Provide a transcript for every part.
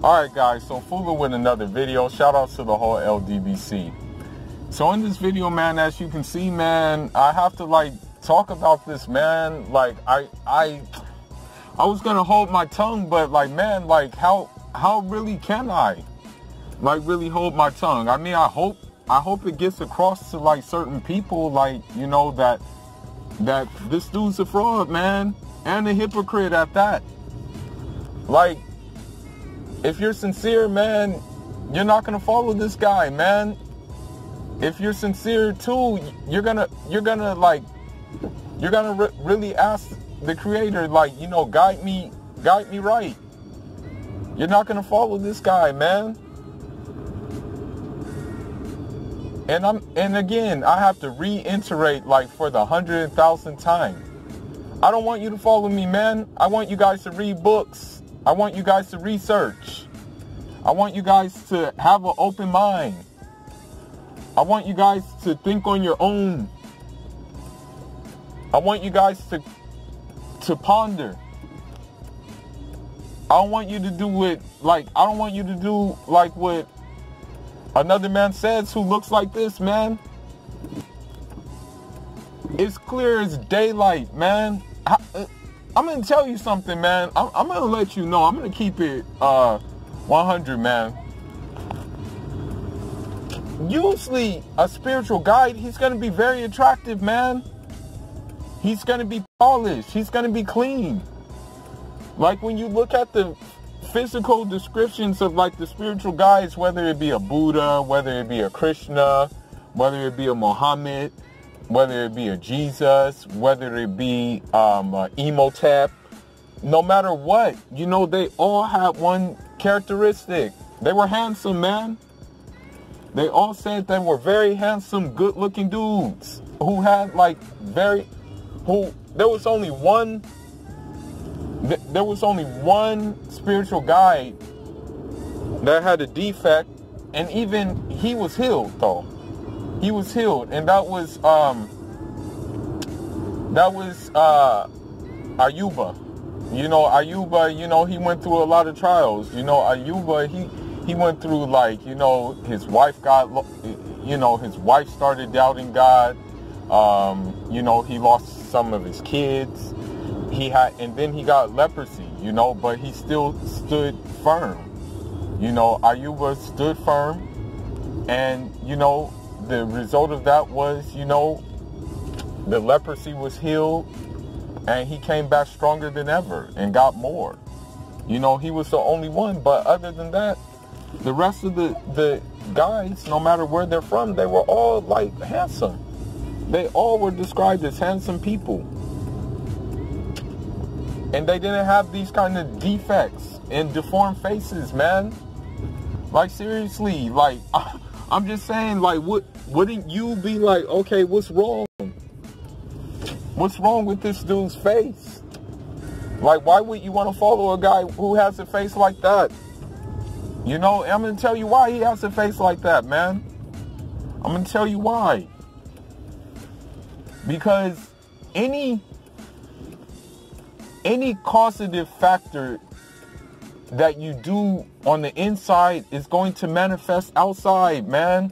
Alright guys, so Fula with another video. Shout out to the whole LDBC. So in this video, man, as you can see, man, I have to talk about this, man. I was gonna hold my tongue, but how really can I really hold my tongue? I mean, I hope it gets across to certain people, that this dude's a fraud, man, and a hypocrite at that. If you're sincere, man, you're not gonna follow this guy, man. If you're sincere too, you're gonna really ask the Creator, guide me right. You're not gonna follow this guy, man. And again, I have to reiterate for the 100,000th time. I don't want you to follow me, man. I want you guys to read books. I want you guys to research. I want you guys to have an open mind. I want you guys to think on your own. I want you guys to ponder. I don't want you to do it I don't want you to do what another man says who looks like this, man. It's clear as daylight, man. I'm going to tell you something, man. I'm going to let you know. I'm going to keep it 100, man. Usually, a spiritual guide, he's going to be very attractive, man. He's going to be polished. He's going to be clean. When you look at the physical descriptions of the spiritual guides, whether it be a Buddha, whether it be a Krishna, whether it be a Muhammad, whether it be a Jesus, whether it be Emotep, no matter what, they all had one characteristic. They were handsome, man. They all said they were very handsome, good-looking dudes who had there was only one spiritual guide that had a defect, and even he was healed though. He was healed, and that was Ayuba. Ayuba, he went through a lot of trials. Ayuba, he went through his wife his wife started doubting God. He lost some of his kids. And then he got leprosy, but he still stood firm. Ayuba stood firm, and the result of that was, the leprosy was healed, and he came back stronger than ever and got more. He was the only one, but other than that, the rest of the guys, no matter where they're from, they were all handsome. They all were described as handsome people. And they didn't have these kind of defects and deformed faces, man. Seriously, I'm just saying, wouldn't you be okay, what's wrong? What's wrong with this dude's face? Why would you want to follow a guy who has a face like that? I'm going to tell you why he has a face like that, man. I'm going to tell you why. Because any causative factor that you do on the inside is going to manifest outside, man.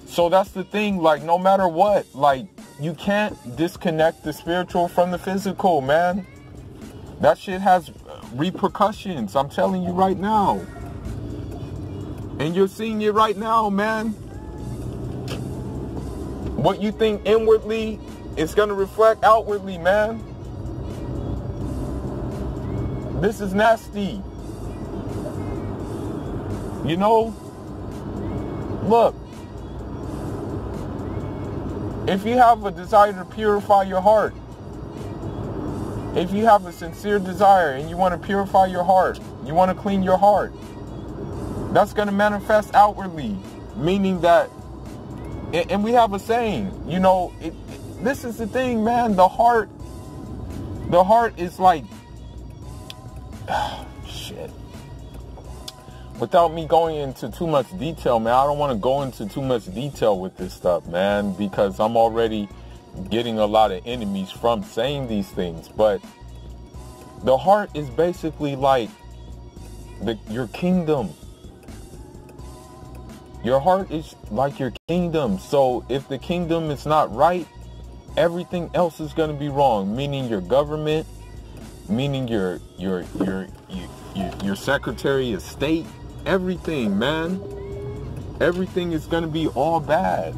So that's the thing, no matter what, you can't disconnect the spiritual from the physical, man. That shit has repercussions, I'm telling you right now. And you're seeing it right now, man. What you think inwardly is going to reflect outwardly, man. This is nasty. Look, if you have a desire to purify your heart, if you have a sincere desire and you want to purify your heart, you want to clean your heart, that's going to manifest outwardly, meaning that, and we have a saying, this is the thing, man, the heart is shit. Without me going into too much detail, man, I don't want to go into too much detail with this stuff, man, because I'm already getting a lot of enemies from saying these things. But the heart is basically your kingdom. Your heart is like your kingdom. So if the kingdom is not right, everything else is going to be wrong. Meaning your government, meaning your Secretary of State, everything, man. Everything is going to be all bad.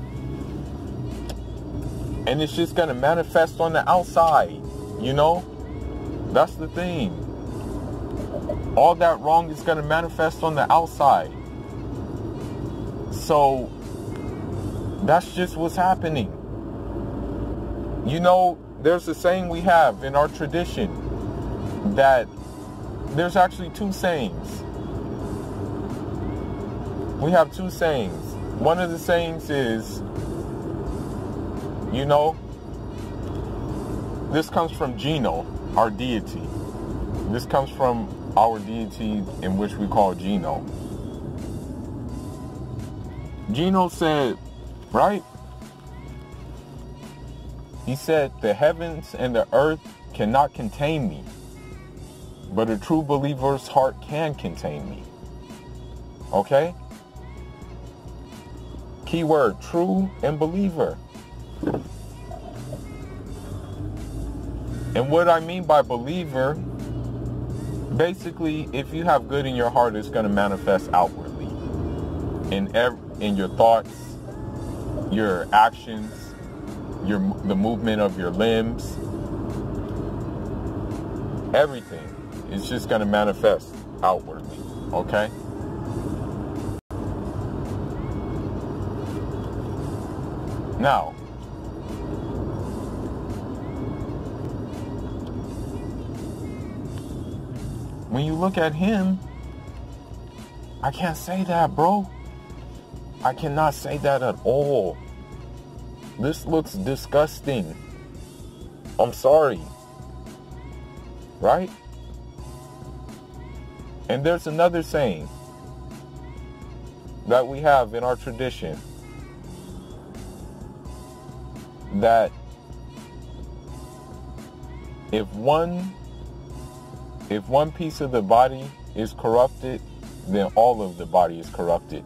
And it's just going to manifest on the outside, you know? That's the thing. All that wrong is going to manifest on the outside. So that's just what's happening. You know, there's a saying we have in our tradition that there's actually two sayings. We have two sayings. One of the sayings is, you know, this comes from Gino, our deity. This comes from our deity in which we call Gino. Gino said, right? He said, the heavens and the earth cannot contain me, but a true believer's heart can contain me. Okay? Keyword, true and believer. And what I mean by believer, basically, if you have good in your heart, it's going to manifest outwardly. In your thoughts, your actions, the movement of your limbs, everything is just going to manifest outwardly. Okay? Now, when you look at him, I can't say that, bro. I cannot say that at all. This looks disgusting. I'm sorry. Right? And there's another saying that we have in our tradition, that if one piece of the body is corrupted, then all of the body is corrupted.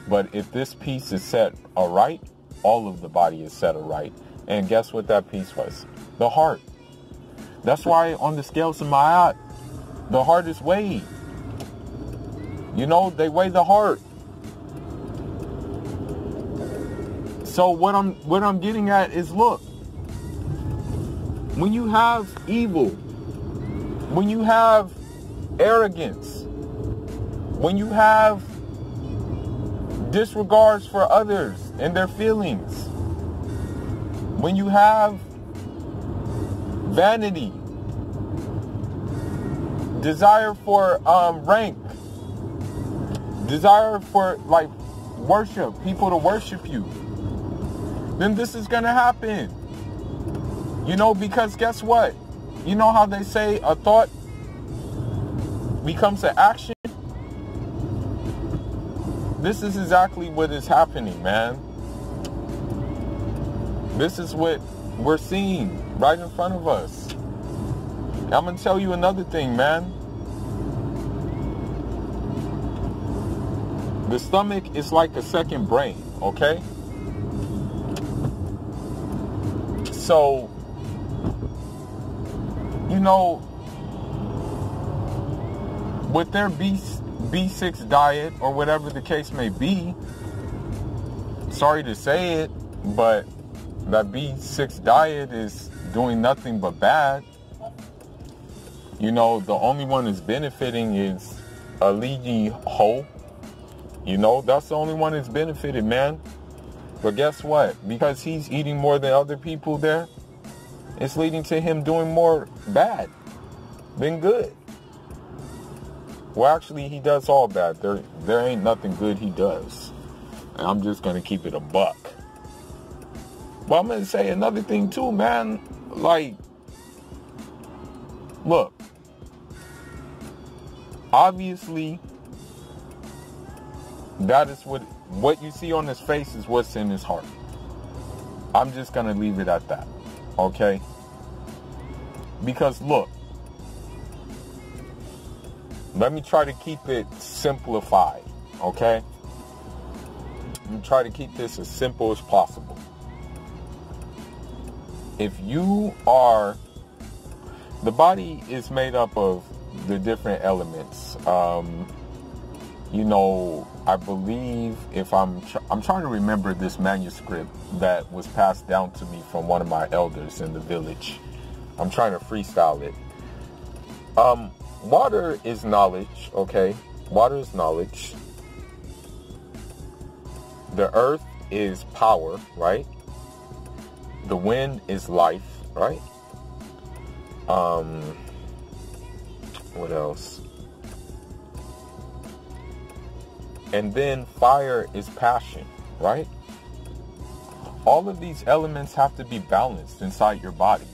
But if this piece is set aright, all of the body is set aright. And guess what that piece was? The heart. That's why on the scales of Ma'at, the heart is weighed. You know, they weigh the heart. So what I'm getting at is, look, when you have evil, when you have arrogance, when you have disregards for others and their feelings, when you have vanity, desire for rank, desire for like worship, people to worship you, then this is gonna happen. You know, because guess what? You know how they say a thought becomes an action? This is exactly what is happening, man. This is what we're seeing right in front of us. I'm gonna tell you another thing, man. The stomach is like a second brain, okay? So, you know, with their B6 diet or whatever the case may be, sorry to say it, but that B6 diet is doing nothing but bad. You know, the only one that's benefiting is Aliji Ho. You know, that's the only one that's benefited, man. But guess what? Because he's eating more than other people there, it's leading to him doing more bad than good. Well, actually, he does all bad. There ain't nothing good he does. And I'm just going to keep it a buck. But I'm going to say another thing too, man. Like, look. Obviously, that is what you see on his face is what's in his heart. I'm just going to leave it at that. Okay? Because look, Let me try to keep it simplified, okay? Let me try to keep this as simple as possible. If you are, the body is made up of the different elements. You know, I believe if I'm trying to remember this manuscript that was passed down to me from one of my elders in the village. I'm trying to freestyle it. Water is knowledge, okay? Water is knowledge. The earth is power, right? The wind is life, right? What else? And then fire is passion, right? All of these elements have to be balanced inside your body.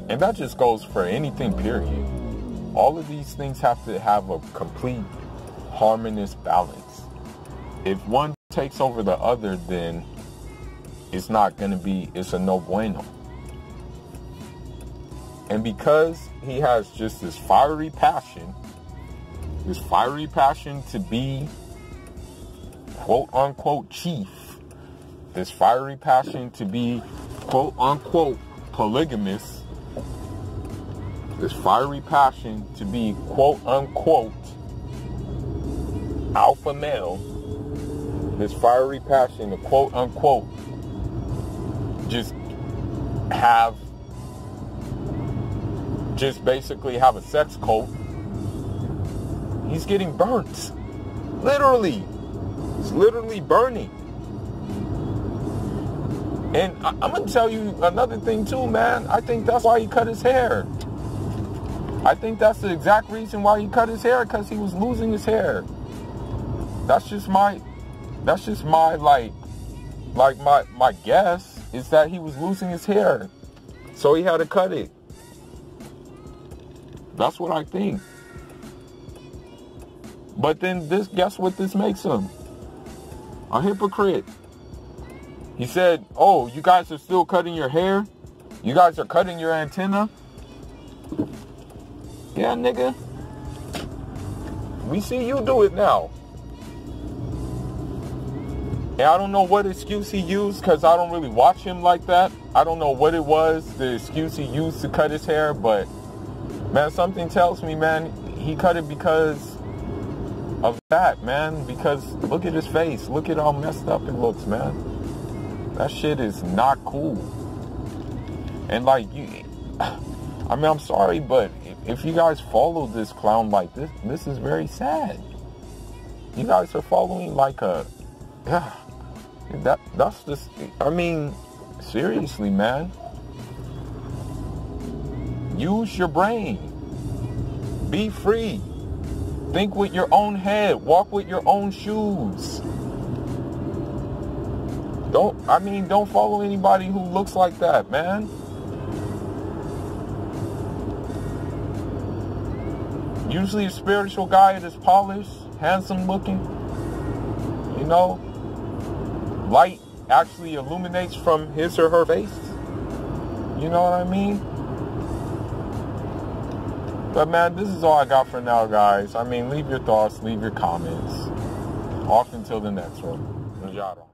And that just goes for anything, period. All of these things have to have a complete harmonious balance. If one takes over the other, then it's not going to be, it's a no bueno. And because he has just this fiery passion to be quote unquote chief, this fiery passion to be quote unquote polygamous, this fiery passion to be quote unquote alpha male, this fiery passion to quote unquote just basically have a sex cult, he's getting burnt. Literally. It's literally burning. And I'm going to tell you another thing too, man. I think that's why he cut his hair. I think that's the exact reason why he cut his hair, because he was losing his hair. That's just my my guess is that he was losing his hair. So he had to cut it. That's what I think. But then guess what this makes him? A hypocrite. He said, oh, you guys are still cutting your hair? You guys are cutting your antenna? Yeah, nigga. We see you do it now. And I don't know what excuse he used, because I don't really watch him like that. I don't know what it was, the excuse he used to cut his hair, but man, something tells me, man, he cut it because of that, man. Because look at his face. Look at how messed up it looks, man. That shit is not cool. And like, I mean, I'm sorry, but if you guys follow this clown like this, this is very sad. You guys are following like a, yeah, that's just, I mean, seriously, man. Use your brain. Be free. Think with your own head. Walk with your own shoes. Don't follow anybody who looks like that, man. Usually a spiritual guy that's polished, handsome looking, you know, light actually illuminates from his or her face. You know what I mean? But man, this is all I got for now, guys. I mean, leave your thoughts, leave your comments. Off until the next one. Najado.